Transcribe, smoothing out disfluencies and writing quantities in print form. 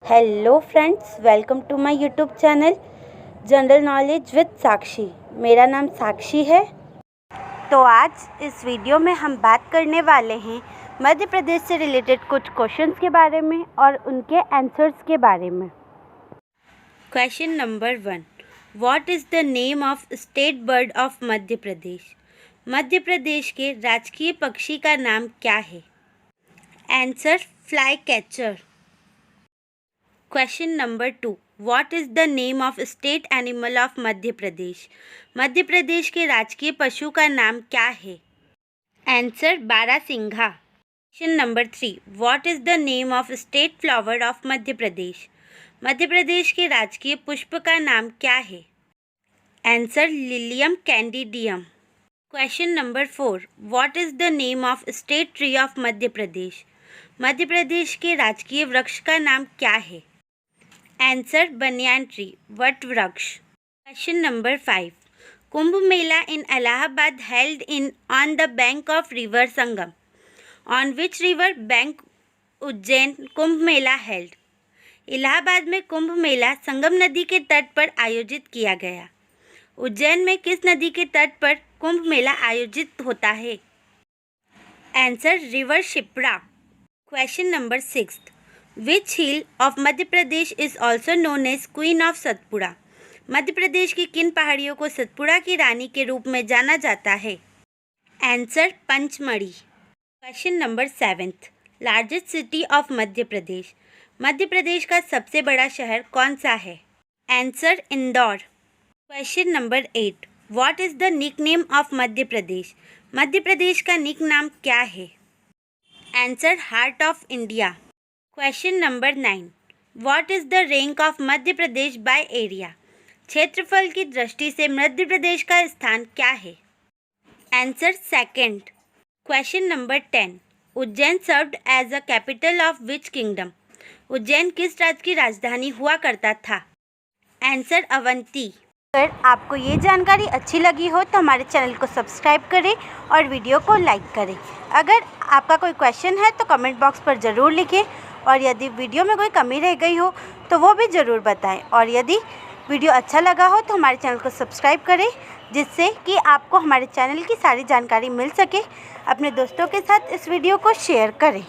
Hello friends, welcome to my YouTube channel general knowledge with Sakshi. मेरा नाम साक्षी है। तो आज इस वीडियो में हम बात करने वाले हैं मध्य प्रदेश से रिलेटेड कुछ क्वेश्चंस के बारे में और उनके आंसर्स के बारे में। Question number 1, what is the name of state bird of Madhya Pradesh? Madhya Pradesh के राजकीय पक्षी का नाम क्या है? Answer fly catcher. Question number 2, what is the name of state animal of Madhya Pradesh? Madhya Pradesh के राजकीय पशु का नाम क्या है? Answer barasingha. Question number 3, what is the name of state flower of Madhya Pradesh? Madhya Pradesh के राजकीय पुष्प का नाम क्या है? Answer lilium candidum. Question number 4, what is the name of state tree of Madhya Pradesh? Madhya Pradesh के राजकीय वृक्ष का नाम क्या है? आंसर बनियान ट्री, वट वृक्ष। Question number 5, Kumbh Mela in Allahabad held in on the bank of river Sangam. On which river bank Ujjain Kumbh Mela held? Allahabad में कुंभ मेला संगम नदी के तट पर आयोजित किया गया। उज्जैन में किस नदी के तट पर कुंभ मेला आयोजित होता है? Answer river Shipra. Question number 6, which hill of Madhya Pradesh is also known as queen of Satpura? Madhya Pradesh की किन पहाड़ियों को सतपुड़ा की रानी के रूप में जाना जाता है? Answer Pachmarhi. Question number 7, largest city of Madhya Pradesh. Madhya Pradesh का सबसे बड़ा शहर कौन सा है? Answer Indore. Question number 8, what is the nickname of Madhya Pradesh? Madhya Pradesh का निक नाम क्या है? Answer heart of India. Question number 9, what is the rank of Madhya Pradesh by area? क्षेत्रफल की दृष्टि से मध्य प्रदेश का स्थान क्या है? Answer second. Question number 10, Ujjain served as a capital of which kingdom? Ujjain किस राज्य की राजधानी हुआ करता था? आंसर अवंती। अगर आपको ये जानकारी अच्छी लगी हो तो हमारे चैनल को सब्सक्राइब करें और वीडियो को लाइक करें। अगर आपका कोई क्वेश्चन है तो कमेंट बॉक्स पर ज़रूर लिखें और यदि वीडियो में कोई कमी रह गई हो तो वो भी ज़रूर बताएं। और यदि वीडियो अच्छा लगा हो तो हमारे चैनल को सब्सक्राइब करें, जिससे कि आपको हमारे चैनल की सारी जानकारी मिल सके। अपने दोस्तों के साथ इस वीडियो को शेयर करें।